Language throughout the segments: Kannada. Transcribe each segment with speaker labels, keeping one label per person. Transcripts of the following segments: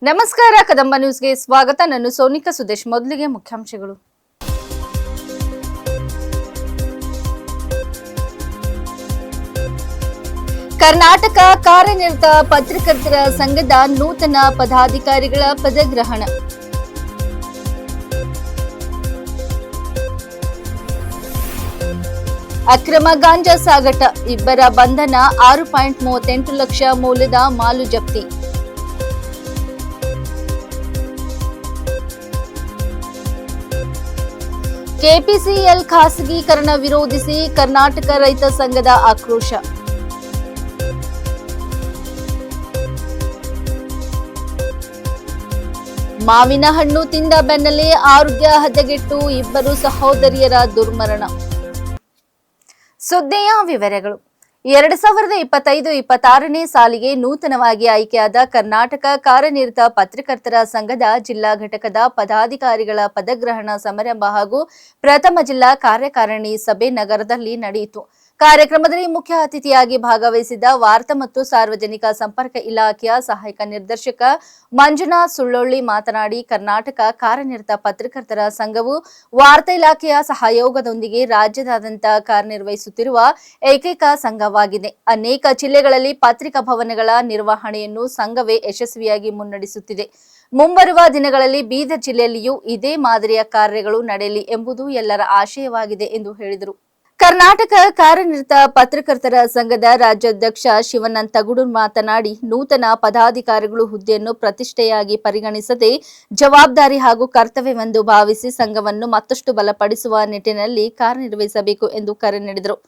Speaker 1: ನಮಸ್ಕಾರ ಕದಂಬ ನ್ಯೂಸ್ಗೆ ಸ್ವಾಗತ. ನಾನು ಸೋನಿಕಾ ಸುದೇಶ್. ಮೊದಲಿಗೆ ಮುಖ್ಯಾಂಶಗಳು. ಕರ್ನಾಟಕ ಕಾರ್ಯನಿರತ ಪತ್ರಕರ್ತರ ಸಂಘದ ನೂತನ ಪದಾಧಿಕಾರಿಗಳ ಪದಗ್ರಹಣ. ಅಕ್ರಮ ಗಾಂಜಾ ಸಾಗಾಟ, ಇಬ್ಬರ ಬಂಧನ, 6.38 ಲಕ್ಷ ಮೌಲ್ಯದ ಮಾಲು ಜಪ್ತಿ. ಕೆಪಿಸಿಎಲ್ ಖಾಸಗೀಕರಣ ವಿರೋಧಿಸಿ ಕರ್ನಾಟಕ ರೈತ ಸಂಘದ ಆಕ್ರೋಶ. ಮಾವಿನ ಹಣ್ಣು ತಿಂದ ಬೆನ್ನಲ್ಲೇ ಆರೋಗ್ಯ ಹದಗೆಟ್ಟು ಇಬ್ಬರು ಸಹೋದರಿಯರ ದುರ್ಮರಣ. ಸುದ್ದಿಯ ವಿವರಗಳು. 2025-26ನೇ ಸಾಲಿಗೆ ನೂತನವಾಗಿ ಆಯ್ಕೆಯಾದ ಕರ್ನಾಟಕ ಕಾರ್ಯನಿರತ ಪತ್ರಕರ್ತರ ಸಂಘದ ಜಿಲ್ಲಾ ಘಟಕದ ಪದಾಧಿಕಾರಿಗಳ ಪದಗ್ರಹಣ ಸಮಾರಂಭ ಹಾಗೂ ಪ್ರಥಮ ಜಿಲ್ಲಾ ಕಾರ್ಯಕಾರಿಣಿ ಸಭೆ ನಗರದಲ್ಲಿ ನಡೆಯಿತು. ಕಾರ್ಯಕ್ರಮದಲ್ಲಿ ಮುಖ್ಯ ಅತಿಥಿಯಾಗಿ ಭಾಗವಹಿಸಿದ್ದ ವಾರ್ತಾ ಮತ್ತು ಸಾರ್ವಜನಿಕ ಸಂಪರ್ಕ ಇಲಾಖೆಯ ಸಹಾಯಕ ನಿರ್ದೇಶಕ ಮಂಜುನಾಥ್ ಸುಳ್ಳೊಳ್ಳಿ ಮಾತನಾಡಿ, ಕರ್ನಾಟಕ ಕಾರ್ಯನಿರತ ಪತ್ರಕರ್ತರ ಸಂಘವು ವಾರ್ತಾ ಇಲಾಖೆಯ ಸಹಯೋಗದೊಂದಿಗೆ ರಾಜ್ಯದಾದ್ಯಂತ ಕಾರ್ಯನಿರ್ವಹಿಸುತ್ತಿರುವ ಏಕೈಕ ಸಂಘವಾಗಿದೆ. ಅನೇಕ ಜಿಲ್ಲೆಗಳಲ್ಲಿ ಪತ್ರಿಕಾ ಭವನಗಳ ನಿರ್ವಹಣೆಯನ್ನು ಸಂಘವೇ ಯಶಸ್ವಿಯಾಗಿ ಮುನ್ನಡೆಸುತ್ತಿದೆ. ಮುಂಬರುವ ದಿನಗಳಲ್ಲಿ ಬೀದರ್ ಜಿಲ್ಲೆಯಲ್ಲಿಯೂ ಇದೇ ಮಾದರಿಯ ಕಾರ್ಯಗಳು ನಡೆಯಲಿ ಎಂಬುದು ಎಲ್ಲರ ಆಶಯವಾಗಿದೆ ಎಂದು ಹೇಳಿದರು. ಕರ್ನಾಟಕ ಕಾರ್ಯನಿರತ ಪತ್ರಕರ್ತರ ಸಂಘದ ರಾಜ್ಯಾಧ್ಯಕ್ಷ ಶಿವಾನಂದ ತಗಡೂರ್ ಮಾತನಾಡಿ, ನೂತನ ಪದಾಧಿಕಾರಿಗಳು ಹುದ್ದೆಯನ್ನು ಪ್ರತಿಷ್ಠೆಯಾಗಿ ಪರಿಗಣಿಸದೆ ಜವಾಬ್ದಾರಿ ಹಾಗೂ ಕರ್ತವ್ಯವೆಂದು ಭಾವಿಸಿ ಸಂಘವನ್ನು ಮತ್ತಷ್ಟು ಬಲಪಡಿಸುವ ನಿಟ್ಟಿನಲ್ಲಿ ಕಾರ್ಯನಿರ್ವಹಿಸಬೇಕು ಎಂದು ಕರೆ ನೀಡಿದರು.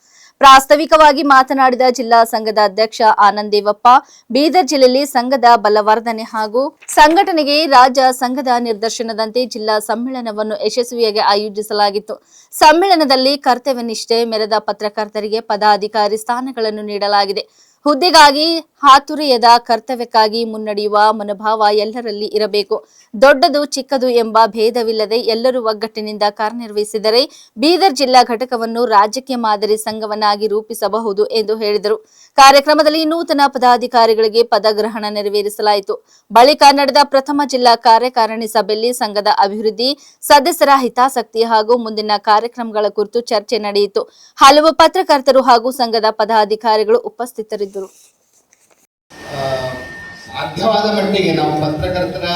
Speaker 1: ಪ್ರಾಸ್ತಾವಿಕವಾಗಿ ಮಾತನಾಡಿದ ಜಿಲ್ಲಾ ಸಂಘದ ಅಧ್ಯಕ್ಷ ಆನಂದ್ ದೇವಪ್ಪ, ಬೀದರ್ ಜಿಲ್ಲೆಯಲ್ಲಿ ಸಂಘದ ಬಲವರ್ಧನೆ ಹಾಗೂ ಸಂಘಟನೆಗೆ ರಾಜ್ಯ ಸಂಘದ ನಿರ್ದೇಶನದಂತೆ ಜಿಲ್ಲಾ ಸಮ್ಮೇಳನವನ್ನು ಯಶಸ್ವಿಯಾಗಿ ಆಯೋಜಿಸಲಾಗಿತ್ತು. ಸಮ್ಮೇಳನದಲ್ಲಿ ಕರ್ತವ್ಯ ನಿಷ್ಠೆ ಮೆರೆದ ಪತ್ರಕರ್ತರಿಗೆ ಪದಾಧಿಕಾರಿ ಸ್ಥಾನಗಳನ್ನು ನೀಡಲಾಗಿದೆ. ಹುದ್ದೆಗಾಗಿ ಹಾತುರೆಯದ ಕರ್ತವ್ಯಕ್ಕಾಗಿ ಮುನ್ನಡೆಯುವ ಮನೋಭಾವ ಎಲ್ಲರಲ್ಲಿ ಇರಬೇಕು. ದೊಡ್ಡದು ಚಿಕ್ಕದು ಎಂಬ ಭೇದವಿಲ್ಲದೆ ಎಲ್ಲರೂ ಒಗ್ಗಟ್ಟಿನಿಂದ ಕಾರ್ಯನಿರ್ವಹಿಸಿದರೆ ಬೀದರ್ ಜಿಲ್ಲಾ ಘಟಕವನ್ನು ರಾಜ್ಯಕ್ಕೆ ಮಾದರಿ ಸಂಘವನ್ನಾಗಿ ರೂಪಿಸಬಹುದು ಎಂದು ಹೇಳಿದರು. ಕಾರ್ಯಕ್ರಮದಲ್ಲಿ ನೂತನ ಪದಾಧಿಕಾರಿಗಳಿಗೆ ಪದಗ್ರಹಣ ನೆರವೇರಿಸಲಾಯಿತು. ಬಳಿಕ ನಡೆದ ಪ್ರಥಮ ಜಿಲ್ಲಾ ಕಾರ್ಯಕಾರಿಣಿ ಸಭೆಯಲ್ಲಿ ಸಂಘದ ಅಭಿವೃದ್ಧಿ, ಸದಸ್ಯರ ಹಿತಾಸಕ್ತಿ ಹಾಗೂ ಮುಂದಿನ ಕಾರ್ಯಕ್ರಮಗಳ ಕುರಿತು ಚರ್ಚೆ ನಡೆಯಿತು. ಹಲವು ಪತ್ರಕರ್ತರು ಹಾಗೂ ಸಂಘದ ಪದಾಧಿಕಾರಿಗಳು ಉಪಸ್ಥಿತರಿದ್ದರು.
Speaker 2: ಸಾಧ್ಯವಾದ ಮಟ್ಟಿಗೆ ನಾವು ಪತ್ರಕರ್ತರ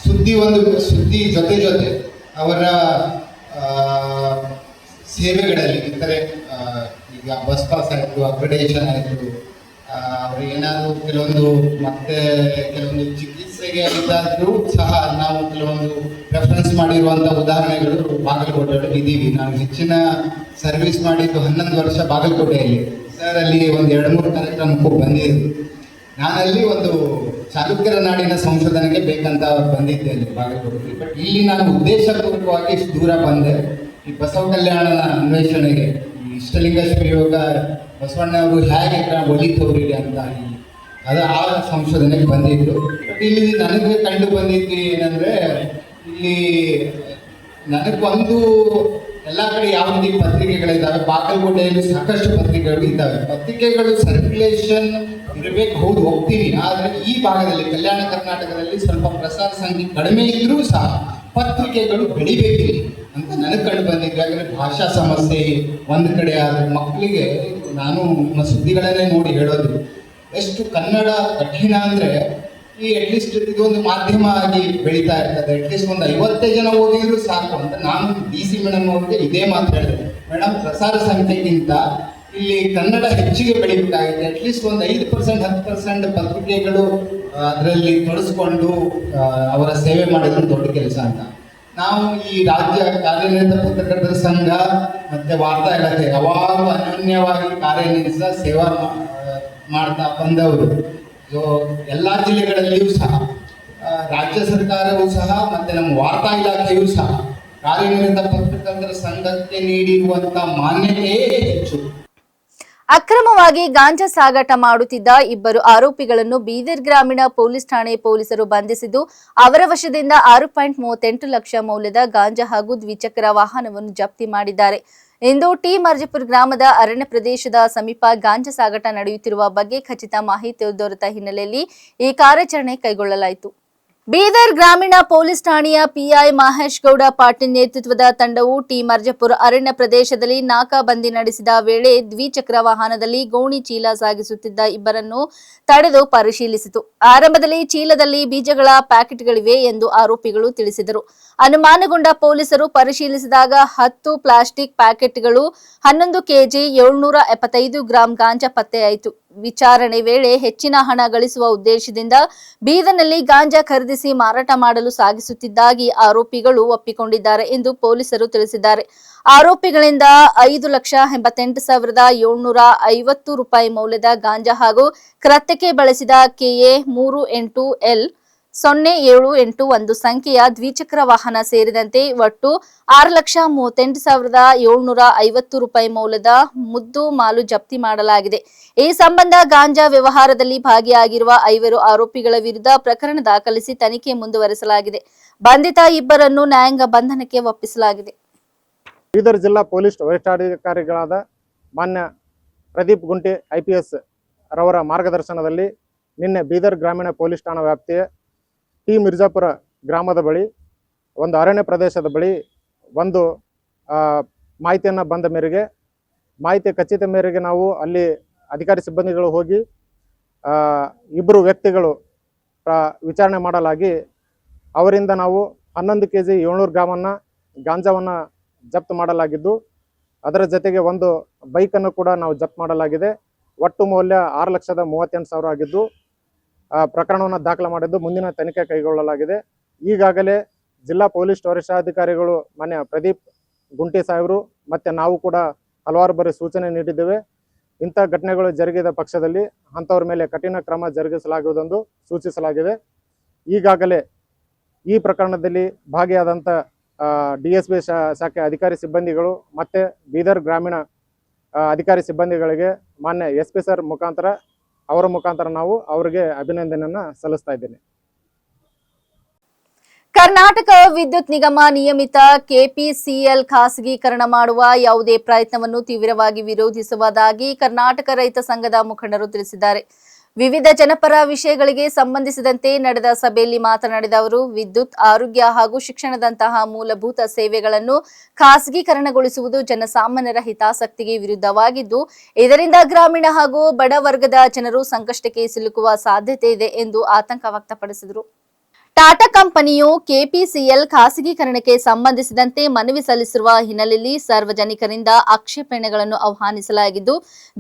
Speaker 2: ಸುದ್ದಿ ಜೊತೆ ಅವರ ಸೇವೆಗಳಲ್ಲಿ ಇತರೆ ಈಗ ಬಸ್ ಪಾಸ್ ಆಯಿತು, ಅಕ್ರೆಡಿಟೇಷನ್ ಆಯಿತು, ಅವ್ರಿಗೇನಾದರೂ ಕೆಲವೊಂದು ಚಿಕಿತ್ಸೆಗೆ ಇದ್ದಾದರೂ ಸಹ ನಾವು ಕೆಲವೊಂದು ರೆಫರೆನ್ಸ್ ಮಾಡಿರುವಂಥ ಉದಾಹರಣೆಗಳು ಬಾಗಲಕೋಟೆಯಲ್ಲಿ ಇದ್ದೀವಿ. ನಾವು ಹೆಚ್ಚಿನ ಸರ್ವಿಸ್ ಮಾಡಿದ್ದು 11 ವರ್ಷ ಬಾಗಲಕೋಟೆಯಲ್ಲಿ. ಸರ್ ಅಲ್ಲಿ ಒಂದು 2-3 ಕಾರ್ಯಕ್ರಮಕ್ಕೂ ಬಂದಿದ್ದು. ನಾನಲ್ಲಿ ಒಂದು ಚಾಲುಕ್ಯರ ನಾಡಿನ ಸಂಶೋಧನೆಗೆ ಬೇಕಂತ ಬಂದಿದ್ದೆ ಅಲ್ಲಿ ಬಾಗಲಕೋಟೆಯಲ್ಲಿ. ಬಟ್ ಇಲ್ಲಿ ನಾನು ಉದ್ದೇಶಪೂರ್ವಕವಾಗಿ ಇಷ್ಟು ದೂರ ಬಂದೆ ಈ ಬಸವ ಕಲ್ಯಾಣ ಅನ್ವೇಷಣೆಗೆ. ಈ ಇಷ್ಟಲಿಂಗ ಶಿವಯೋಗ ಬಸವಣ್ಣವರು ಹೇಗೆ ಒಲಿತವ್ರಿಗೆ ಅಂತ ಅದು ಆ ಸಂಶೋಧನೆಗೆ ಬಂದಿದ್ದು. ಬಟ್ ಇಲ್ಲಿ ನನಗೆ ಕಂಡು ಬಂದಿದ್ದು ಏನಂದರೆ, ಇಲ್ಲಿ ನನಗೊಂದು ಎಲ್ಲ ಕಡೆ ಯಾವ ರೀತಿ ಪತ್ರಿಕೆಗಳಿದ್ದಾವೆ, ಬಾಗಲಕೋಟೆಯಲ್ಲಿ ಸಾಕಷ್ಟು ಪತ್ರಿಕೆಗಳು ಇದ್ದಾವೆ. ಪತ್ರಿಕೆಗಳು ಸರ್ಕ್ಯುಲೇಷನ್ ಇರಬೇಕು, ಹೌದು, ಹೋಗ್ತೀನಿ. ಆದರೆ ಈ ಭಾಗದಲ್ಲಿ ಕಲ್ಯಾಣ ಕರ್ನಾಟಕದಲ್ಲಿ ಸ್ವಲ್ಪ ಪ್ರಸಾರ ಸಂಖ್ಯೆ ಕಡಿಮೆ ಇದ್ರೂ ಸಹ ಪತ್ರಿಕೆಗಳು ಬೆಳಿಬೇಕಿಲ್ಲ ಅಂತ ನನಗೆ ಕಂಡು ಬಂದಿದ್ದು. ಯಾಕಂದರೆ ಭಾಷಾ ಸಮಸ್ಯೆ ಒಂದು ಕಡೆ ಆದರೆ ಮಕ್ಕಳಿಗೆ ನಾನು ನಿಮ್ಮ ಸುದ್ದಿಗಳನ್ನೇ ನೋಡಿ ಹೇಳೋದು, ಎಷ್ಟು ಕನ್ನಡ ಕಠಿಣ ಅಂದರೆ ಈ ಅಟ್ಲೀಸ್ಟ್ ಇದೊಂದು ಮಾಧ್ಯಮ ಆಗಿ ಬೆಳೀತಾ ಇರ್ತದೆ. ಅಟ್ಲೀಸ್ಟ್ ಒಂದು 50 ಜನ ಓದಿದ್ರು ಸಾಕು ಅಂತ ನಾನು DC ಮೇಡಮ್ ಅವ್ರಿಗೆ ಇದೇ ಮಾತು ಹೇಳಿದೆ. ಮೇಡಮ್, ಪ್ರಸಾರ ಸಂಖ್ಯೆಗಿಂತ ಇಲ್ಲಿ ಕನ್ನಡ ಹೆಚ್ಚಿಗೆ ಬೆಳೀಬೇಕಾಗಿದೆ. ಅಟ್ಲೀಸ್ಟ್ ಒಂದು 5% 10% ಪತ್ರಿಕೆಗಳು ಅದರಲ್ಲಿ ತೊಡಸ್ಕೊಂಡು ಅವರ ಸೇವೆ ಮಾಡಿದ್ರು ದೊಡ್ಡ ಕೆಲಸ ಅಂತ. ನಾವು ಈ ರಾಜ್ಯ ಕಾರ್ಯನಿರತ ಪತ್ರಕರ್ತರ ಸಂಘ ಮತ್ತು ವಾರ್ತಾ ಇಲಾಖೆ ಯಾವಾಗಲೂ ಅನನ್ಯವಾಗಿ ಕಾರ್ಯನಿರ್ವಹಿಸ ಸೇವಾ ಮಾಡ್ತಾ ಬಂದವರು. ಎಲ್ಲ ಜಿಲ್ಲೆಗಳಲ್ಲಿಯೂ ಸಹ ರಾಜ್ಯ ಸರ್ಕಾರವೂ ಸಹ ಮತ್ತು ನಮ್ಮ ವಾರ್ತಾ ಇಲಾಖೆಯೂ ಸಹ ಕಾರ್ಯನಿರತ ಪತ್ರಕರ್ತರ ಸಂಘಕ್ಕೆ ನೀಡಿರುವಂಥ ಮಾನ್ಯತೆಯೇ ಹೆಚ್ಚು.
Speaker 1: ಅಕ್ರಮವಾಗಿ ಗಾಂಜಾ ಸಾಗಾಟ ಮಾಡುತ್ತಿದ್ದ ಇಬ್ಬರು ಆರೋಪಿಗಳನ್ನು ಬೀದರ್ ಗ್ರಾಮೀಣ ಪೊಲೀಸ್ ಠಾಣೆ ಪೊಲೀಸರು ಬಂಧಿಸಿದ್ದು ಅವರ ವಶದಿಂದ 6.38 ಲಕ್ಷ ಮೌಲ್ಯದ ಗಾಂಜಾ ಹಾಗೂ ದ್ವಿಚಕ್ರ ವಾಹನವನ್ನು ಜಪ್ತಿ ಮಾಡಿದ್ದಾರೆ. ಇಂದು ಟಿ ಮರ್ಜಿಪುರ ಗ್ರಾಮದ ಅರಣ್ಯ ಪ್ರದೇಶದ ಸಮೀಪ ಗಾಂಜಾ ಸಾಗಾಟ ನಡೆಯುತ್ತಿರುವ ಬಗ್ಗೆ ಖಚಿತ ಮಾಹಿತಿ ದೊರೆತ ಹಿನ್ನೆಲೆಯಲ್ಲಿ ಈ ಕಾರ್ಯಾಚರಣೆ ಕೈಗೊಳ್ಳಲಾಯಿತು. ಬೀದರ್ ಗ್ರಾಮೀಣ ಪೊಲೀಸ್ ಠಾಣೆಯ ಪಿಐ ಮಹೇಶ್ ಗೌಡ ಪಾಟೀಲ್ ನೇತೃತ್ವದ ತಂಡವು ಟಿ ಮರ್ಜಪುರ ಅರಣ್ಯ ಪ್ರದೇಶದಲ್ಲಿ ನಾಕಾಬಂದಿ ನಡೆಸಿದ ವೇಳೆ ದ್ವಿಚಕ್ರ ವಾಹನದಲ್ಲಿ ಗೋಣಿ ಚೀಲ ಸಾಗಿಸುತ್ತಿದ್ದ ಇಬ್ಬರನ್ನು ತಡೆದು ಪರಿಶೀಲಿಸಿತು. ಆರಂಭದಲ್ಲಿ ಚೀಲದಲ್ಲಿ ಬೀಜಗಳ ಪ್ಯಾಕೆಟ್ಗಳಿವೆ ಎಂದು ಆರೋಪಿಗಳು ತಿಳಿಸಿದರು. ಅನುಮಾನಗೊಂಡ ಪೊಲೀಸರು ಪರಿಶೀಲಿಸಿದಾಗ 10 ಪ್ಲಾಸ್ಟಿಕ್ ಪ್ಯಾಕೆಟ್ಗಳು 11 ಕೆಜಿ 775 ಗ್ರಾಂ ಗಾಂಜಾ ಪತ್ತೆಯಾಯಿತು. ವಿಚಾರಣೆ ವೇಳೆ ಹೆಚ್ಚಿನ ಹಣ ಗಳಿಸುವ ಉದ್ದೇಶದಿಂದ ಬೀದರ್ನಲ್ಲಿ ಗಾಂಜಾ ಖರೀದಿಸಿ ಮಾರಾಟ ಮಾಡಲು ಸಾಗಿಸುತ್ತಿದ್ದಾಗಿ ಆರೋಪಿಗಳು ಒಪ್ಪಿಕೊಂಡಿದ್ದಾರೆ ಎಂದು ಪೊಲೀಸರು ತಿಳಿಸಿದ್ದಾರೆ. ಆರೋಪಿಗಳಿಂದ 5,88,750 ರೂಪಾಯಿ ಮೌಲ್ಯದ ಗಾಂಜಾ ಹಾಗೂ ಕೃತ್ಯಕ್ಕೆ ಬಳಸಿದ ಕೆಎ 38L 0781 ಸಂಖ್ಯೆಯ ದ್ವಿಚಕ್ರ ವಾಹನ ಸೇರಿದಂತೆ ಒಟ್ಟು 6,38,750 ರೂಪಾಯಿ ಮೌಲ್ಯದ ಮುದ್ದು ಮಾಲು ಜಪ್ತಿ ಮಾಡಲಾಗಿದೆ. ಈ ಸಂಬಂಧ ಗಾಂಜಾ ವ್ಯವಹಾರದಲ್ಲಿ ಭಾಗಿಯಾಗಿರುವ 5 ಆರೋಪಿಗಳ ವಿರುದ್ಧ ಪ್ರಕರಣ ದಾಖಲಿಸಿ ತನಿಖೆ ಮುಂದುವರೆಸಲಾಗಿದೆ. ಬಂಧಿತ ಇಬ್ಬರನ್ನು ನ್ಯಾಯಾಂಗ ಬಂಧನಕ್ಕೆ ಒಪ್ಪಿಸಲಾಗಿದೆ.
Speaker 3: ಬೀದರ್ ಜಿಲ್ಲಾ ಪೊಲೀಸ್ ವರಿಷ್ಠಾಧಿಕಾರಿಗಳಾದ ಮಾನ್ಯ ಪ್ರದೀಪ್ ಗುಂಟಿ IPS ರವರ ಮಾರ್ಗದರ್ಶನದಲ್ಲಿ ನಿನ್ನೆ ಬೀದರ್ ಗ್ರಾಮೀಣ ಪೊಲೀಸ್ ಠಾಣಾ ವ್ಯಾಪ್ತಿಯ ಟಿ ಮಿರ್ಜಾಪುರ ಗ್ರಾಮದ ಬಳಿ ಒಂದು ಅರಣ್ಯ ಪ್ರದೇಶದ ಬಳಿ ಒಂದು ಮಾಹಿತಿಯನ್ನು ಬಂದ ಮೇರೆಗೆ ಮಾಹಿತಿ ಖಚಿತ ಮೇರೆಗೆ ನಾವು ಅಲ್ಲಿ ಅಧಿಕಾರಿ ಸಿಬ್ಬಂದಿಗಳು ಹೋಗಿ ಇಬ್ಬರು ವ್ಯಕ್ತಿಗಳು ವಿಚಾರಣೆ ಮಾಡಲಾಗಿ ಅವರಿಂದ ನಾವು 11 ಕೆಜಿ 700 ಗ್ರಾಮನ್ನು ಗಾಂಜಾವನ್ನು ಜಪ್ತು ಮಾಡಲಾಗಿದ್ದು ಅದರ ಜೊತೆಗೆ ಒಂದು ಬೈಕನ್ನು ಕೂಡ ನಾವು ಜಪ್ತು ಮಾಡಲಾಗಿದೆ. ಒಟ್ಟು ಮೌಲ್ಯ 6,38,000 ಆಗಿದ್ದು ಪ್ರಕರಣವನ್ನು ದಾಖಲೆ ಮಾಡಿದ್ದು ಮುಂದಿನ ತನಿಖೆ ಕೈಗೊಳ್ಳಲಾಗಿದೆ. ಈಗಾಗಲೇ ಜಿಲ್ಲಾ ಪೊಲೀಸ್ ವರಿಷ್ಠಾಧಿಕಾರಿಗಳು ಮಾನ್ಯ ಪ್ರದೀಪ್ ಗುಂಟಿ ಸಾಹೇಬರು ಮತ್ತು ನಾವು ಕೂಡ ಹಲವಾರು ಬಾರಿ ಸೂಚನೆ ನೀಡಿದ್ದೇವೆ. ಇಂಥ ಘಟನೆಗಳು ಜರುಗಿದ ಪಕ್ಷದಲ್ಲಿ ಅಂಥವ್ರ ಮೇಲೆ ಕಠಿಣ ಕ್ರಮ ಜರುಗಿಸಲಾಗುವುದೆಂದು ಸೂಚಿಸಲಾಗಿದೆ. ಈಗಾಗಲೇ ಈ ಪ್ರಕರಣದಲ್ಲಿ ಭಾಗಿಯಾದಂಥ DSP ಶಾಖೆ ಅಧಿಕಾರಿ ಸಿಬ್ಬಂದಿಗಳು ಮತ್ತು ಬೀದರ್ ಗ್ರಾಮೀಣ ಅಧಿಕಾರಿ ಸಿಬ್ಬಂದಿಗಳಿಗೆ ಮಾನ್ಯ SP ಸರ್ ಅವರ ಮುಖಾಂತರ ನಾವು ಅವರಿಗೆ ಅಭಿನಂದನೆಯನ್ನು ಸಲ್ಲಿಸ್ತಾ ಇದ್ದೇನೆ.
Speaker 1: ಕರ್ನಾಟಕ ವಿದ್ಯುತ್ ನಿಗಮ ನಿಯಮಿತ KPCL ಖಾಸಗೀಕರಣ ಮಾಡುವ ಯಾವುದೇ ಪ್ರಯತ್ನವನ್ನು ತೀವ್ರವಾಗಿ ವಿರೋಧಿಸುವುದಾಗಿ ಕರ್ನಾಟಕ ರೈತ ಸಂಘದ ಮುಖಂಡರು ತಿಳಿಸಿದ್ದಾರೆ. ವಿವಿಧ ಜನಪರ ವಿಷಯಗಳಿಗೆ ಸಂಬಂಧಿಸಿದಂತೆ ನಡೆದ ಸಭೆಯಲ್ಲಿ ಮಾತನಾಡಿದ ಅವರು, ವಿದ್ಯುತ್, ಆರೋಗ್ಯ ಹಾಗೂ ಶಿಕ್ಷಣದಂತಹ ಮೂಲಭೂತ ಸೇವೆಗಳನ್ನು ಖಾಸಗೀಕರಣಗೊಳಿಸುವುದು ಜನಸಾಮಾನ್ಯರ ಹಿತಾಸಕ್ತಿಗೆ ವಿರುದ್ಧವಾಗಿದ್ದು, ಇದರಿಂದ ಗ್ರಾಮೀಣ ಹಾಗೂ ಬಡ ವರ್ಗದ ಜನರು ಸಂಕಷ್ಟಕ್ಕೆ ಸಿಲುಕುವ ಸಾಧ್ಯತೆ ಇದೆ ಎಂದು ಆತಂಕ ವ್ಯಕ್ತಪಡಿಸಿದರು. ಟಾಟಾ ಕಂಪನಿಯು KPCL ಖಾಸಗೀಕರಣಕ್ಕೆ ಸಂಬಂಧಿಸಿದಂತೆ ಮನವಿ ಸಲ್ಲಿಸಿರುವ ಹಿನ್ನೆಲೆಯಲ್ಲಿ ಸಾರ್ವಜನಿಕರಿಂದ ಆಕ್ಷೇಪಣೆಗಳನ್ನು ಆಹ್ವಾನಿಸಲಾಗಿದ್ದು,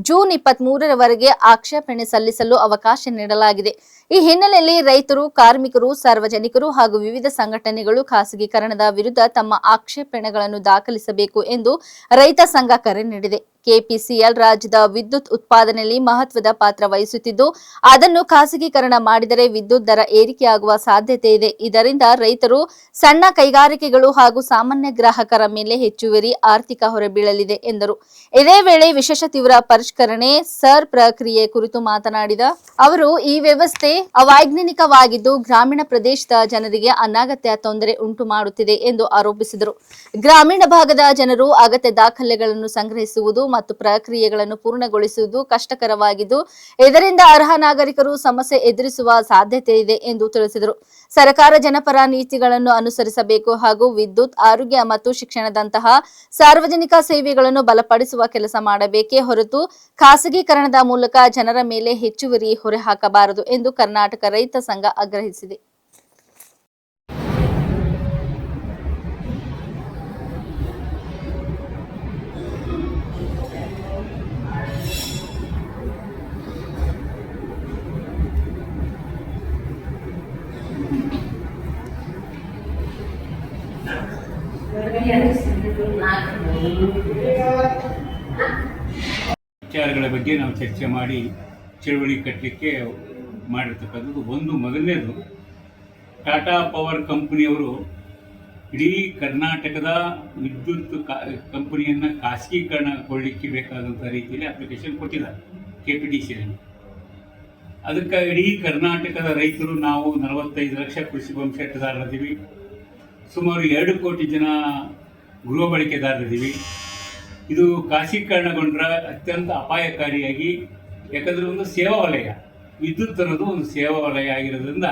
Speaker 1: ಜೂನ್ 23ರವರೆಗೆ ಆಕ್ಷೇಪಣೆ ಸಲ್ಲಿಸಲು ಅವಕಾಶ ನೀಡಲಾಗಿದೆ. ಈ ಹಿನ್ನೆಲೆಯಲ್ಲಿ ರೈತರು, ಕಾರ್ಮಿಕರು, ಸಾರ್ವಜನಿಕರು ಹಾಗೂ ವಿವಿಧ ಸಂಘಟನೆಗಳು ಖಾಸಗೀಕರಣದ ವಿರುದ್ಧ ತಮ್ಮ ಆಕ್ಷೇಪಣೆಗಳನ್ನು ದಾಖಲಿಸಬೇಕು ಎಂದು ರೈತ ಸಂಘ ಕರೆ ನೀಡಿದೆ. KPCL ರಾಜ್ಯದ ವಿದ್ಯುತ್ ಉತ್ಪಾದನೆಯಲ್ಲಿ ಮಹತ್ವದ ಪಾತ್ರ ವಹಿಸುತ್ತಿದ್ದು, ಅದನ್ನು ಖಾಸಗೀಕರಣ ಮಾಡಿದರೆ ವಿದ್ಯುತ್ ದರ ಏರಿಕೆಯಾಗುವ ಸಾಧ್ಯತೆ ಇದೆ. ಇದರಿಂದ ರೈತರು, ಸಣ್ಣ ಕೈಗಾರಿಕೆಗಳು ಹಾಗೂ ಸಾಮಾನ್ಯ ಗ್ರಾಹಕರ ಮೇಲೆ ಹೆಚ್ಚುವರಿ ಆರ್ಥಿಕ ಹೊರೆ ಬೀಳಲಿದೆ ಎಂದರು. ಇದೇ ವೇಳೆ ವಿಶೇಷ ತೀವ್ರ ಪರಿಷ್ಕರಣೆ ಸರ್ ಪ್ರಕ್ರಿಯೆ ಕುರಿತು ಮಾತನಾಡಿದ ಅವರು, ಈ ವ್ಯವಸ್ಥೆ ಅವೈಜ್ಞಾನಿಕವಾಗಿದ್ದು ಗ್ರಾಮೀಣ ಪ್ರದೇಶದ ಜನರಿಗೆ ಅನಗತ್ಯ ತೊಂದರೆ ಉಂಟು ಮಾಡುತ್ತಿದೆ ಎಂದು ಆರೋಪಿಸಿದರು. ಗ್ರಾಮೀಣ ಭಾಗದ ಜನರು ಅಗತ್ಯ ದಾಖಲೆಗಳನ್ನು ಸಂಗ್ರಹಿಸುವುದು ಮತ್ತು ಪ್ರಕ್ರಿಯೆಗಳನ್ನು ಪೂರ್ಣಗೊಳಿಸುವುದು ಕಷ್ಟಕರವಾಗಿದ್ದು, ಇದರಿಂದ ಅರ್ಹ ನಾಗರಿಕರು ಸಮಸ್ಯೆ ಎದುರಿಸುವ ಸಾಧ್ಯತೆ ಇದೆ ಎಂದು ತಿಳಿಸಿದರು. ಸರ್ಕಾರ ಜನಪರ ನೀತಿಗಳನ್ನು ಅನುಸರಿಸಬೇಕು ಹಾಗೂ ವಿದ್ಯುತ್, ಆರೋಗ್ಯ ಮತ್ತು ಶಿಕ್ಷಣದಂತಹ ಸಾರ್ವಜನಿಕ ಸೇವೆಗಳನ್ನು ಬಲಪಡಿಸುವ ಕೆಲಸ ಮಾಡಬೇಕೇ ಹೊರತು ಖಾಸಗೀಕರಣದ ಮೂಲಕ ಜನರ ಮೇಲೆ ಹೆಚ್ಚುವರಿ ಹೊರೆ ಹಾಕಬಾರದು ಎಂದು ಕರ್ನಾಟಕ ರೈತ ಸಂಘ ಆಗ್ರಹಿಸಿದೆ.
Speaker 4: ವಿಚಾರಗಳ ಬಗ್ಗೆ ನಾವು ಚರ್ಚೆ ಮಾಡಿ ಚಳುವಳಿ ಕಟ್ಟಲಿಕ್ಕೆ ಮಾಡಿರ್ತಕ್ಕಂಥದ್ದು ಒಂದು. ಮೊದಲನೇದು, ಟಾಟಾ ಪವರ್ ಕಂಪನಿಯವರು ಇಡೀ ಕರ್ನಾಟಕದ ವಿದ್ಯುತ್ ಕಂಪನಿಯನ್ನು ಖಾಸಗೀಕರಣಗೊಳ್ಳಲಿಕ್ಕೆ ಬೇಕಾದಂಥ ರೀತಿಯಲ್ಲಿ ಅಪ್ಲಿಕೇಶನ್ ಕೊಟ್ಟಿದ್ದಾರೆ KPTCL. ಅದಕ್ಕೆ ಇಡೀ ಕರ್ನಾಟಕದ ರೈತರು ನಾವು 45 ಲಕ್ಷ ಕೃಷಿ ವಂಶಟದಾರರಿದ್ದೀವಿ, ಸುಮಾರು 2 ಕೋಟಿ ಜನ ಗೃಹ ಬಳಕೆದಾರರಿದ್ದೀವಿ. ಇದು ಖಾಸಗೀಕರಣಗೊಂಡ್ರ ಅತ್ಯಂತ ಅಪಾಯಕಾರಿಯಾಗಿ, ಯಾಕಂದರೆ ಒಂದು ಸೇವಾ ವಲಯ, ವಿದ್ಯುತ್ ಅನ್ನೋದು ಒಂದು ಸೇವಾ ವಲಯ ಆಗಿರೋದ್ರಿಂದ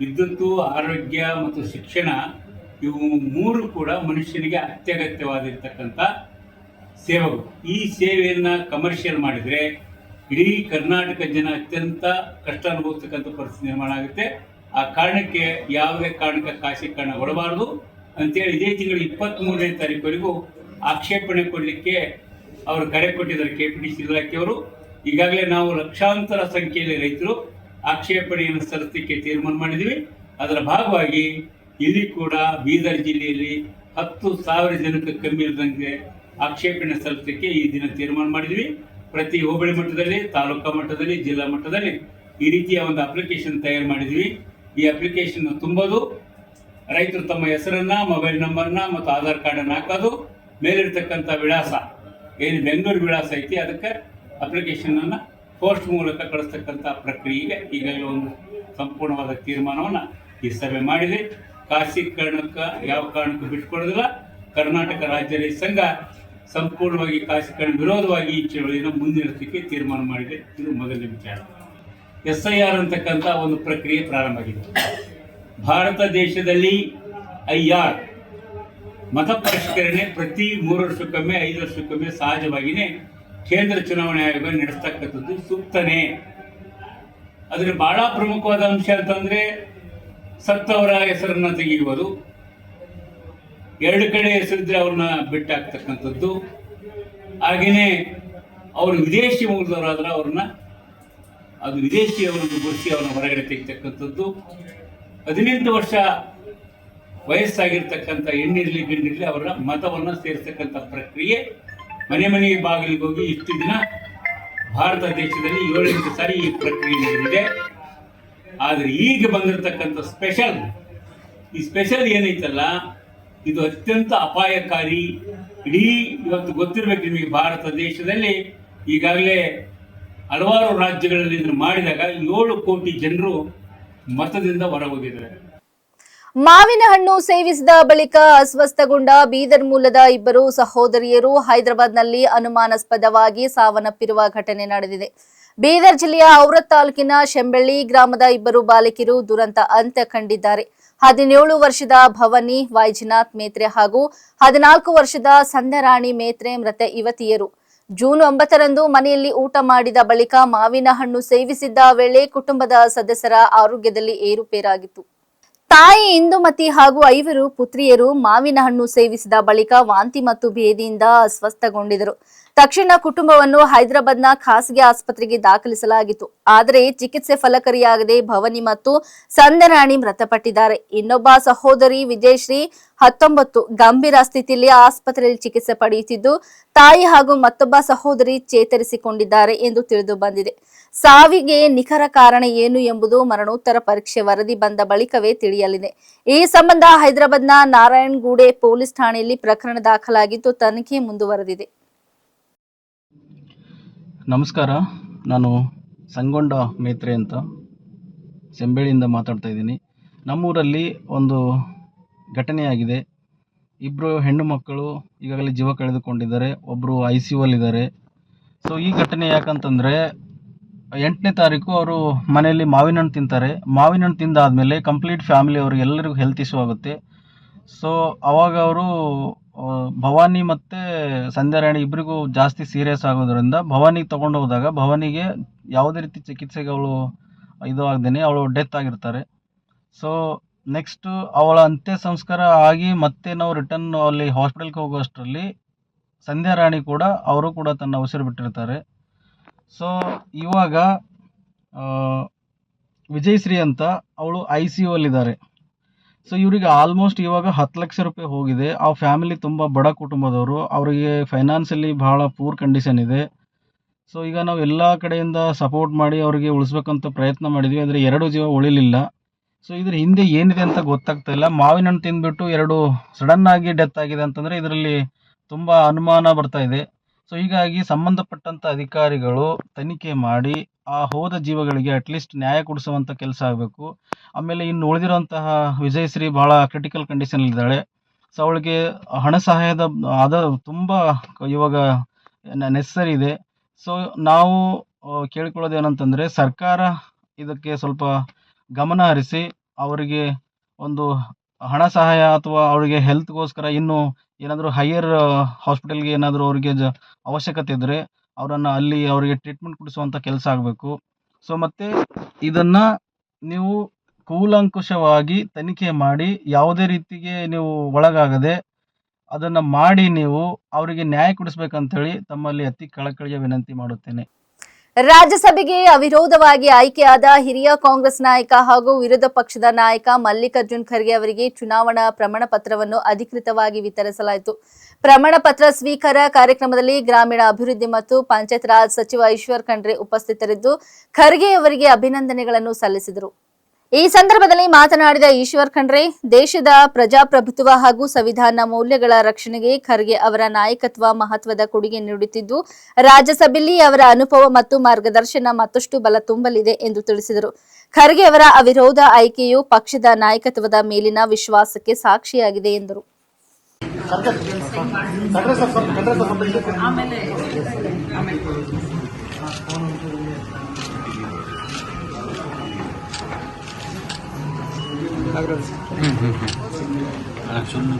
Speaker 4: ವಿದ್ಯುತ್ತು, ಆರೋಗ್ಯ ಮತ್ತು ಶಿಕ್ಷಣ ಇವು ಮೂರು ಕೂಡ ಮನುಷ್ಯನಿಗೆ ಅತ್ಯಗತ್ಯವಾಗಿರ್ತಕ್ಕಂಥ ಸೇವೆಗಳು. ಈ ಸೇವೆಯನ್ನು ಕಮರ್ಷಿಯಲ್ ಮಾಡಿದರೆ ಇಡೀ ಕರ್ನಾಟಕ ಜನ ಅತ್ಯಂತ ಕಷ್ಟ ಅನುಭವಿಸ್ತಕ್ಕಂಥ ಪರಿಸ್ಥಿತಿ ನಿರ್ಮಾಣ ಆಗುತ್ತೆ. ಆ ಕಾರಣಕ್ಕೆ ಯಾವುದೇ ಕಾರಣಕ್ಕೆ ಖಾಸಗೀಕರಣಗೊಳ್ಳಬಾರದು ಅಂತೇಳಿ ಇದೇ ತಿಂಗಳು 23ನೇ ತಾರೀಕುವರೆಗೂ ಆಕ್ಷೇಪಣೆ ಕೊಡಲಿಕ್ಕೆ ಅವರು ಕರೆ ಕೊಟ್ಟಿದ್ದಾರೆ. KPTC ಇಲಾಖೆಯವರು ಈಗಾಗಲೇ ನಾವು ಲಕ್ಷಾಂತರ ಸಂಖ್ಯೆಯಲ್ಲಿ ರೈತರು ಆಕ್ಷೇಪಣೆಯನ್ನು ಸಲ್ಲಿಸಲಿಕ್ಕೆ ತೀರ್ಮಾನ ಮಾಡಿದ್ವಿ. ಅದರ ಭಾಗವಾಗಿ ಇಲ್ಲಿ ಕೂಡ ಬೀದರ್ ಜಿಲ್ಲೆಯಲ್ಲಿ 10,000 ಜನಕ್ಕೆ ಕಮ್ಮಿ ಇಲ್ಲದಂಗೆ ಆಕ್ಷೇಪಣೆ ಸಲ್ಲಿಸಲಿಕ್ಕೆ ಈ ದಿನ ತೀರ್ಮಾನ ಮಾಡಿದ್ವಿ. ಪ್ರತಿ ಹೋಬಳಿ ಮಟ್ಟದಲ್ಲಿ, ತಾಲೂಕಾ ಮಟ್ಟದಲ್ಲಿ, ಜಿಲ್ಲಾ ಮಟ್ಟದಲ್ಲಿ ಈ ರೀತಿಯ ಒಂದು ಅಪ್ಲಿಕೇಶನ್ ತಯಾರು ಮಾಡಿದ್ವಿ. ಈ ಅಪ್ಲಿಕೇಶನ್ ತುಂಬೋದು, ರೈತರು ತಮ್ಮ ಹೆಸರನ್ನ, ಮೊಬೈಲ್ ನಂಬರ್ನ ಮತ್ತು ಆಧಾರ್ ಕಾರ್ಡನ್ನು ಹಾಕೋದು, ಮೇಲಿರ್ತಕ್ಕಂಥ ವಿಳಾಸ ಏನು ಬೆಂಗಳೂರು ವಿಳಾಸ ಐತಿ ಅದಕ್ಕೆ ಅಪ್ಲಿಕೇಶನನ್ನು ಪೋಸ್ಟ್ ಮೂಲಕ ಕಳಿಸ್ತಕ್ಕಂಥ ಪ್ರಕ್ರಿಯೆಗೆ ಈಗಾಗಲೇ ಒಂದು ಸಂಪೂರ್ಣವಾದ ತೀರ್ಮಾನವನ್ನು ಈ ಸಭೆ ಮಾಡಿದೆ. ಖಾಸಗೀಕರಣಕ್ಕೆ ಯಾವ ಕಾರಣಕ್ಕೂ ಬಿಟ್ಟುಕೊಡೋದಿಲ್ಲ. ಕರ್ನಾಟಕ ರಾಜ್ಯ ರೈತ ಸಂಘ ಸಂಪೂರ್ಣವಾಗಿ ಖಾಸಗೀಕರಣ ವಿರೋಧವಾಗಿ ಈ ಚಳವಳಿಯನ್ನು ಮುಂದಿರಿಸಲಿಕ್ಕೆ ತೀರ್ಮಾನ ಮಾಡಿದೆ. ಇದು ಮೊದಲನೇ ವಿಚಾರ. SIR ಅಂತಕ್ಕಂಥ ಒಂದು ಪ್ರಕ್ರಿಯೆ ಪ್ರಾರಂಭ ಆಗಿದೆ. ಭಾರತ ದೇಶದಲ್ಲಿ IR ಮತ ಪರಿಷ್ಕರಣೆ ಪ್ರತಿ 3 ವರ್ಷಕ್ಕೊಮ್ಮೆ 5 ವರ್ಷಕ್ಕೊಮ್ಮೆ ಸಹಜವಾಗಿಯೇ ಕೇಂದ್ರ ಚುನಾವಣಾ ಆಯೋಗ ನಡೆಸ್ತಕ್ಕಂಥದ್ದು ಸೂಕ್ತನೇ. ಅದರ ಬಹಳ ಪ್ರಮುಖವಾದ ಅಂಶ ಅಂತಂದರೆ ಸತ್ತವರ ಹೆಸರನ್ನು ತೆಗೆಯುವುದು, 2 ಕಡೆ ಹೆಸರಿದ್ರೆ ಅವ್ರನ್ನ ಬಿಟ್ಟಾಕ್ತಕ್ಕಂಥದ್ದು, ಹಾಗೆಯೇ ಅವರು ವಿದೇಶಿ ಮೂಲದವರಾದ್ರೆ ಅವ್ರನ್ನ ಅದು ವಿದೇಶಿಯವರನ್ನು ಗುರುತಿಸಿ ಅವ್ರನ್ನ ಹೊರಗಡೆ ತೆಗಿತಕ್ಕಂಥದ್ದು, 18 ವರ್ಷ ವಯಸ್ಸಾಗಿರ್ತಕ್ಕಂಥ ಹೆಣ್ಣಿರಲಿ ಗಂಡಿರಲಿ ಅವರ ಮತವನ್ನು ಸೇರಿಸ್ತಕ್ಕಂಥ ಪ್ರಕ್ರಿಯೆ ಮನೆ ಮನೆಗೆ ಬಾಗಿಲಿಗೆ ಹೋಗಿ ಇಷ್ಟು ದಿನ ಭಾರತ ದೇಶದಲ್ಲಿ 7-8 ಸಾರಿ ಈ ಪ್ರಕ್ರಿಯೆ ನಡೆದಿದೆ. ಆದರೆ ಈಗ ಬಂದಿರತಕ್ಕಂಥ ಈ ಸ್ಪೆಷಲ್ ಏನೈತಲ್ಲ, ಇದು ಅತ್ಯಂತ ಅಪಾಯಕಾರಿ. ಇಡೀ ಇವತ್ತು ಗೊತ್ತಿರಬೇಕು ನಿಮಗೆ, ಭಾರತ ದೇಶದಲ್ಲಿ ಈಗಾಗಲೇ ಹಲವಾರು ರಾಜ್ಯಗಳಲ್ಲಿ ಇದನ್ನು ಮಾಡಿದಾಗ 7 ಕೋಟಿ ಜನರು ಮತದಿಂದ ಹೊರಗೋಗಿದ್ದಾರೆ.
Speaker 1: ಮಾವಿನ ಹಣ್ಣು ಸೇವಿಸಿದ ಬಳಿಕ ಅಸ್ವಸ್ಥಗೊಂಡ ಬೀದರ್ ಮೂಲದ 2 ಸಹೋದರಿಯರು ಹೈದರಾಬಾದ್ನಲ್ಲಿ ಅನುಮಾನಾಸ್ಪದವಾಗಿ ಸಾವನ್ನಪ್ಪಿರುವ ಘಟನೆ ನಡೆದಿದೆ. ಬೀದರ್ ಜಿಲ್ಲೆಯ ಔರತ್ ತಾಲೂಕಿನ ಶೆಂಬಳ್ಳಿ ಗ್ರಾಮದ 2 ಬಾಲಕಿಯರು ದುರಂತ ಅಂತ್ಯ ಕಂಡಿದ್ದಾರೆ. 17 ವರ್ಷದ ಭವಾನಿ ವೈಜನಾಥ್ ಮೇತ್ರೆ ಹಾಗೂ 14 ವರ್ಷದ ಸಂಧ್ಯಾರಾಣಿ ಮೇತ್ರೆ ಮೃತ ಯುವತಿಯರು. ಜೂನ್ 9ರಂದು ಮನೆಯಲ್ಲಿ ಊಟ ಮಾಡಿದ ಬಳಿಕ ಮಾವಿನ ಹಣ್ಣು ಸೇವಿಸಿದ್ದ ವೇಳೆ ಕುಟುಂಬದ ಸದಸ್ಯರ ಆರೋಗ್ಯದಲ್ಲಿ ಏರುಪೇರಾಗಿತ್ತು. ತಾಯಿ ಇಂದುಮತಿ ಹಾಗೂ 5 ಪುತ್ರಿಯರು ಮಾವಿನ ಹಣ್ಣು ಸೇವಿಸಿದ ಬಳಿಕ ವಾಂತಿ ಮತ್ತು ಭೇದಿಯಿಂದ ಅಸ್ವಸ್ಥಗೊಂಡಿದ್ದರು. ತಕ್ಷಣ ಕುಟುಂಬವನ್ನು ಹೈದರಾಬಾದ್ನ ಖಾಸಗಿ ಆಸ್ಪತ್ರೆಗೆ ದಾಖಲಿಸಲಾಗಿತ್ತು. ಆದರೆ ಚಿಕಿತ್ಸೆ ಫಲಕಾರಿಯಾಗದೆ ಭವಾನಿ ಮತ್ತು ಸಂಧ್ಯಾರಾಣಿ ಮೃತಪಟ್ಟಿದ್ದಾರೆ. ಇನ್ನೊಬ್ಬ ಸಹೋದರಿ ವಿಜಯಶ್ರೀ 19 ಗಂಭೀರ ಸ್ಥಿತಿಯಲ್ಲಿ ಆಸ್ಪತ್ರೆಯಲ್ಲಿ ಚಿಕಿತ್ಸೆ ಪಡೆಯುತ್ತಿದ್ದು, ತಾಯಿ ಹಾಗೂ ಮತ್ತೊಬ್ಬ ಸಹೋದರಿ ಚೇತರಿಸಿಕೊಂಡಿದ್ದಾರೆ ಎಂದು ತಿಳಿದು ಬಂದಿದೆ. ಸಾವಿಗೆ ನಿಖರ ಕಾರಣ ಏನು ಎಂಬುದು ಮರಣೋತ್ತರ ಪರೀಕ್ಷೆ ವರದಿ ಬಂದ ಬಳಿಕವೇ ತಿಳಿಯಲಿದೆ. ಈ ಸಂಬಂಧ ಹೈದರಾಬಾದ್ನ ನಾರಾಯಣಗೂಡೆ ಪೊಲೀಸ್ ಠಾಣೆಯಲ್ಲಿ ಪ್ರಕರಣ ದಾಖಲಾಗಿದ್ದು ತನಿಖೆ ಮುಂದುವರೆದಿದೆ.
Speaker 5: ನಮಸ್ಕಾರ, ನಾನು ಸಂಗೊಂಡ ಮೇತ್ರೆ ಅಂತ ಸೆಂಬೆಳಿಯಿಂದ ಮಾತಾಡ್ತಾ ಇದ್ದೀನಿ. ನಮ್ಮೂರಲ್ಲಿ ಒಂದು ಘಟನೆಯಾಗಿದೆ. 2 ಹೆಣ್ಣು ಮಕ್ಕಳು ಈಗಾಗಲೇ ಜೀವ ಕಳೆದುಕೊಂಡಿದ್ದಾರೆ, ಒಬ್ಬರು ICU ಅಲ್ಲಿದ್ದಾರೆ. ಸೊ ಈ ಘಟನೆ ಯಾಕಂತಂದರೆ 8ನೇ ತಾರೀಕು ಅವರು ಮನೆಯಲ್ಲಿ ಮಾವಿನ ಹಣ್ಣು ತಿಂತಾರೆ. ಮಾವಿನ ಹಣ್ಣು ತಿಂದಾದಮೇಲೆ ಕಂಪ್ಲೀಟ್ ಫ್ಯಾಮಿಲಿ ಅವ್ರಿಗೆ ಎಲ್ಲರಿಗೂ ಹೆಲ್ತ್ ಇಶ್ಯೂ ಆಗುತ್ತೆ. ಸೊ ಅವಾಗ ಅವರು ಭವಾನಿ ಮತ್ತು ಸಂಧ್ಯಾರಾಣಿ ಇಬ್ಬರಿಗೂ ಜಾಸ್ತಿ ಸೀರಿಯಸ್ ಆಗೋದ್ರಿಂದ ಭವಾನಿಗೆ ತೊಗೊಂಡು ಹೋದಾಗ ಭವಾನಿಗೆ ಯಾವುದೇ ರೀತಿ ಚಿಕಿತ್ಸೆಗೆ ಅವಳು ಇದು ಆಗದೇನೆ ಅವಳು ಡೆತ್ ಆಗಿರ್ತಾರೆ. ಸೊ ನೆಕ್ಸ್ಟು ಅವಳ ಅಂತ್ಯ ಸಂಸ್ಕಾರ ಆಗಿ ಮತ್ತೆ ನಾವು ರಿಟರ್ನ್ ಅಲ್ಲಿ ಹಾಸ್ಪಿಟಲ್ಗೆ ಹೋಗೋಷ್ಟರಲ್ಲಿ ಸಂಧ್ಯಾರಾಣಿ ಕೂಡ ಅವರು ಕೂಡ ತನ್ನ ಉಸಿರು ಬಿಟ್ಟಿರ್ತಾರೆ. ಸೊ ಇವಾಗ ವಿಜಯಶ್ರೀ ಅಂತ ಅವಳು ICU ಅಲ್ಲಿದ್ದಾರೆ. ಸೊ ಇವರಿಗೆ ಆಲ್ಮೋಸ್ಟ್ ಇವಾಗ 10 ಲಕ್ಷ ರೂಪಾಯಿ ಹೋಗಿದೆ. ಆ ಫ್ಯಾಮಿಲಿ ತುಂಬ ಬಡ ಕುಟುಂಬದವರು, ಅವರಿಗೆ ಫೈನಾನ್ಷಿಯಲಿ ಭಾಳ ಪೂರ್ ಕಂಡೀಷನ್ ಇದೆ. ಸೊ ಈಗ ನಾವು ಎಲ್ಲ ಕಡೆಯಿಂದ ಸಪೋರ್ಟ್ ಮಾಡಿ ಅವರಿಗೆ ಉಳಿಸ್ಬೇಕಂತ ಪ್ರಯತ್ನ ಮಾಡಿದ್ವಿ, ಆದರೆ 2 ಜೀವ ಉಳಿಲಿಲ್ಲ. ಸೊ ಇದ್ರ ಹಿಂದೆ ಏನಿದೆ ಅಂತ ಗೊತ್ತಾಗ್ತಾ ಇಲ್ಲ. ಮಾವಿನ ಹಣ್ಣು ತಿಂದ್ಬಿಟ್ಟು 2 ಸಡನ್ನಾಗಿ ಡೆತ್ ಆಗಿದೆ ಅಂತಂದರೆ ಇದರಲ್ಲಿ ತುಂಬ ಅನುಮಾನ ಬರ್ತಾ ಇದೆ. ಸೊ ಹೀಗಾಗಿ ಸಂಬಂಧಪಟ್ಟಂಥ ಅಧಿಕಾರಿಗಳು ತನಿಖೆ ಮಾಡಿ ಆ ಹೋದ ಜೀವಗಳಿಗೆ ಅಟ್ಲೀಸ್ಟ್ ನ್ಯಾಯ ಕೊಡಿಸುವಂಥ ಕೆಲಸ ಆಗಬೇಕು. ಆಮೇಲೆ ಇನ್ನು ಉಳಿದಿರುವಂತಹ ವಿಜಯಶ್ರೀ ಭಾಳ ಕ್ರಿಟಿಕಲ್ ಕಂಡೀಷನಲ್ಲಿದ್ದಾಳೆ. ಸೊ ಅವಳಿಗೆ ಹಣ ಸಹಾಯದ ತುಂಬ ಇವಾಗ ನೆಸಸರಿ ಇದೆ. ಸೊ ನಾವು ಕೇಳ್ಕೊಳ್ಳೋದು ಏನಂತಂದರೆ, ಸರ್ಕಾರ ಇದಕ್ಕೆ ಸ್ವಲ್ಪ ಗಮನ ಹರಿಸಿ ಅವರಿಗೆ ಒಂದು ಹಣ ಸಹಾಯ ಅಥವಾ ಅವರಿಗೆ ಹೆಲ್ತ್ಗೋಸ್ಕರ ಇನ್ನೂ ಏನಾದರೂ ಹೈಯರ್ ಹಾಸ್ಪಿಟಲ್ಗೆ ಏನಾದರೂ ಅವರಿಗೆ ಅವಶ್ಯಕತೆ ಇದ್ದರೆ ಅವರನ್ನು ಅಲ್ಲಿ ಅವರಿಗೆ ಟ್ರೀಟ್ಮೆಂಟ್ ಕೊಡಿಸುವಂಥ ಕೆಲಸ ಆಗಬೇಕು. ಸೊ ಮತ್ತು ಇದನ್ನು ನೀವು ಕೂಲಂಕುಷವಾಗಿ ತನಿಖೆ ಮಾಡಿ, ಯಾವುದೇ ರೀತಿಗೆ ನೀವು ಒಳಗಾಗದೆ ಅದನ್ನು ಮಾಡಿ ನೀವು ಅವರಿಗೆ ನ್ಯಾಯ ಕೊಡಿಸ್ಬೇಕಂತೇಳಿ ತಮ್ಮಲ್ಲಿ ಅತಿ ಕಳಕಳಿಯ ವಿನಂತಿ ಮಾಡುತ್ತೇನೆ.
Speaker 1: ರಾಜ್ಯಸಭೆಗೆ ಅವಿರೋಧವಾಗಿ ಆಯ್ಕೆಯಾದ ಹಿರಿಯ ಕಾಂಗ್ರೆಸ್ ನಾಯಕ ಹಾಗೂ ವಿರೋಧ ಪಕ್ಷದ ನಾಯಕ ಮಲ್ಲಿಕಾರ್ಜುನ್ ಖರ್ಗೆ ಅವರಿಗೆ ಚುನಾವಣಾ ಪ್ರಮಾಣ ಪತ್ರವನ್ನು ಅಧಿಕೃತವಾಗಿ ವಿತರಿಸಲಾಯಿತು. ಪ್ರಮಾಣ ಪತ್ರ ಸ್ವೀಕಾರ ಕಾರ್ಯಕ್ರಮದಲ್ಲಿ ಗ್ರಾಮೀಣ ಅಭಿವೃದ್ಧಿ ಮತ್ತು ಪಂಚಾಯತ್ ರಾಜ್ ಸಚಿವ ಈಶ್ವರ್ ಖಂಡ್ರೆ ಉಪಸ್ಥಿತರಿದ್ದು ಖರ್ಗೆ ಅವರಿಗೆ ಅಭಿನಂದನೆಗಳನ್ನು ಸಲ್ಲಿಸಿದರು. ಈ ಸಂದರ್ಭದಲ್ಲಿ ಮಾತನಾಡಿದ ಈಶ್ವರ್ ಖಂಡ್ರೆ, ದೇಶದ ಪ್ರಜಾಪ್ರಭುತ್ವ ಹಾಗೂ ಸಂವಿಧಾನ ಮೌಲ್ಯಗಳ ರಕ್ಷಣೆಗೆ ಖರ್ಗೆ ಅವರ ನಾಯಕತ್ವ ಮಹತ್ವದ ಕೊಡುಗೆ ನೀಡುತ್ತಿದ್ದು, ರಾಜ್ಯಸಭೆಯಲ್ಲಿ ಅವರ ಅನುಭವ ಮತ್ತು ಮಾರ್ಗದರ್ಶನ ಮತ್ತಷ್ಟು ಬಲ ತುಂಬಲಿದೆ ಎಂದು ತಿಳಿಸಿದರು. ಖರ್ಗೆ ಅವರ ಅವಿರೋಧ ಆಯ್ಕೆಯು ಪಕ್ಷದ ನಾಯಕತ್ವದ ಮೇಲಿನ ವಿಶ್ವಾಸಕ್ಕೆ ಸಾಕ್ಷಿಯಾಗಿದೆ ಎಂದರು.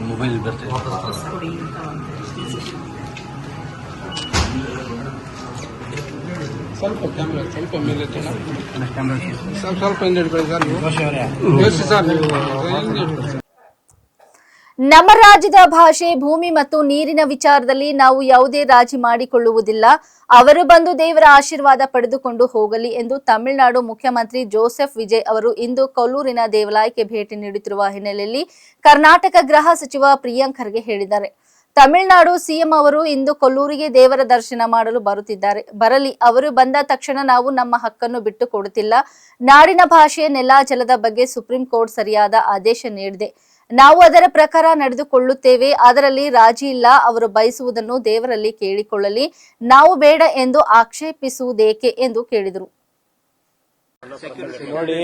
Speaker 5: ಮೊಬೈಲ್ ಬರ್ತದೆ.
Speaker 6: ಸ್ವಲ್ಪ ಕ್ಯಾಮ್ರಾ ಸ್ವಲ್ಪ ಮೇಲೆ ಸ್ವಲ್ಪ ಹಿಂದೆ ಸರ್.
Speaker 1: ನಮ್ಮ ರಾಜ್ಯದ ಭಾಷೆ, ಭೂಮಿ ಮತ್ತು ನೀರಿನ ವಿಚಾರದಲ್ಲಿ ನಾವು ಯಾವುದೇ ರಾಜಿ ಮಾಡಿಕೊಳ್ಳುವುದಿಲ್ಲ. ಅವರು ಬಂದು ದೇವರ ಆಶೀರ್ವಾದ ಪಡೆದುಕೊಂಡು ಹೋಗಲಿ ಎಂದು ತಮಿಳುನಾಡು ಮುಖ್ಯಮಂತ್ರಿ ಜೋಸೆಫ್ ವಿಜಯ್ ಅವರು ಇಂದು ಕೊಲ್ಲೂರಿನ ದೇವಾಲಯಕ್ಕೆ ಭೇಟಿ ನೀಡುತ್ತಿರುವ ಹಿನ್ನೆಲೆಯಲ್ಲಿ ಕರ್ನಾಟಕ ಗೃಹ ಸಚಿವ ಪ್ರಿಯಾಂಕ್ ಖರ್ಗೆ ಹೇಳಿದ್ದಾರೆ. ತಮಿಳುನಾಡು ಸಿಎಂ ಅವರು ಇಂದು ಕೊಲ್ಲೂರಿಗೆ ದೇವರ ದರ್ಶನ ಮಾಡಲು ಬರುತ್ತಿದ್ದಾರೆ. ಬರಲಿ, ಅವರು ಬಂದ ತಕ್ಷಣ ನಾವು ನಮ್ಮ ಹಕ್ಕನ್ನು ಬಿಟ್ಟು ಕೊಡುತ್ತಿಲ್ಲ. ನಾಡಿನ ಭಾಷೆ, ನೆಲ, ಜಲದ ಬಗ್ಗೆ ಸುಪ್ರೀಂ ಕೋರ್ಟ್ ಸರಿಯಾದ ಆದೇಶ ನೀಡಿದೆ. ನಾವು ಅದರ ಪ್ರಕಾರ ನಡೆದುಕೊಳ್ಳುತ್ತೇವೆ. ಅದರಲ್ಲಿ ರಾಜಿ ಇಲ್ಲ. ಅವರು ಬಯಸುವುದನ್ನು ದೇವರಲ್ಲಿ ಕೇಳಿಕೊಳ್ಳಲಿ. ನಾವು ಬೇಡ ಎಂದು ಆಕ್ಷೇಪಿಸುವುದೇಕೆ ಎಂದು ಕೇಳಿದರು.
Speaker 6: ನೋಡಿ,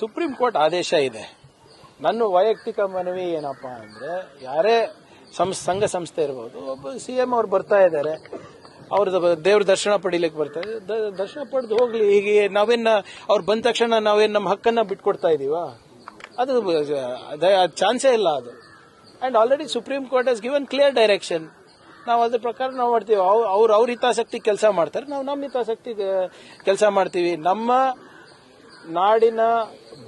Speaker 6: ಸುಪ್ರೀಂ ಕೋರ್ಟ್ ಆದೇಶ ಇದೆ. ನನ್ನ ವೈಯಕ್ತಿಕ ಮನವಿ ಏನಪ್ಪಾ ಅಂದ್ರೆ, ಯಾರೇ ಸಂಘ ಸಂಸ್ಥೆ ಇರಬಹುದು, ಒಬ್ಬ ಸಿಎಂ ಅವ್ರು ಬರ್ತಾ ಇದ್ದಾರೆ, ಅವ್ರದ್ದು ದೇವ್ರ ದರ್ಶನ ಪಡಿಲಿಕ್ಕೆ ಬರ್ತಾರೆ, ದರ್ಶನ ಪಡೆದು ಹೋಗ್ಲಿ. ಹೀಗೆ ನಾವೇನ್ ಅವ್ರು ಬಂದ ತಕ್ಷಣ ನಾವೇನ್ ನಮ್ಮ ಹಕ್ಕನ್ನ ಬಿಟ್ಕೊಡ್ತಾ ಇದೀವಾ? ಅದು ಚಾನ್ಸೇ ಇಲ್ಲ ಅದು. ಅಂಡ್ ಆಲ್ರೆಡಿ ಸುಪ್ರೀಂ ಕೋರ್ಟ್ ಹಸ್ ಗಿವನ್ ಕ್ಲಿಯರ್ ಡೈರೆಕ್ಷನ್. ನಾವು ಅದ್ರ ಪ್ರಕಾರ ನಾವು ಮಾಡ್ತೀವಿ. ಅವ್ರ ಹಿತಾಸಕ್ತಿ ಕೆಲಸ ಮಾಡ್ತಾರೆ, ನಾವು ನಮ್ಮ ಹಿತಾಸಕ್ತಿ ಕೆಲಸ ಮಾಡ್ತೀವಿ. ನಮ್ಮ ನಾಡಿನ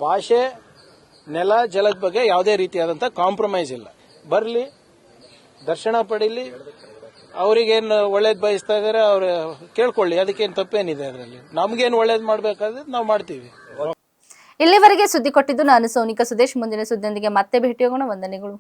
Speaker 6: ಭಾಷೆ, ನೆಲ, ಜಲದ ಬಗ್ಗೆ ಯಾವುದೇ ರೀತಿಯಾದಂಥ ಕಾಂಪ್ರಮೈಸ್ ಇಲ್ಲ. ಬರಲಿ, ದರ್ಶನ ಪಡೀಲಿ. ಅವ್ರಿಗೇನು ಒಳ್ಳೇದು ಬಯಸ್ತಾ ಇದಾರೆ ಅವ್ರು ಕೇಳ್ಕೊಳ್ಳಿ, ಅದಕ್ಕೇನು ತಪ್ಪೇನಿದೆ ಅದರಲ್ಲಿ. ನಮ್ಗೇನು ಒಳ್ಳೇದು ಮಾಡಬೇಕಾದ್ರೆ ನಾವು ಮಾಡ್ತೀವಿ.
Speaker 1: ಇಲ್ಲಿವರೆಗೆ ಸುದ್ದಿ ಕೊಟ್ಟಿದ್ದು ನಾನು ಸೋನಿಕಾ ಸುದೇಶ್. ಮುಂದಿನ ಸುದ್ದಿಯೊಂದಿಗೆ ಮತ್ತೆ ಭೇಟಿಯಾಗೋಣ. ವಂದನೆಗಳು.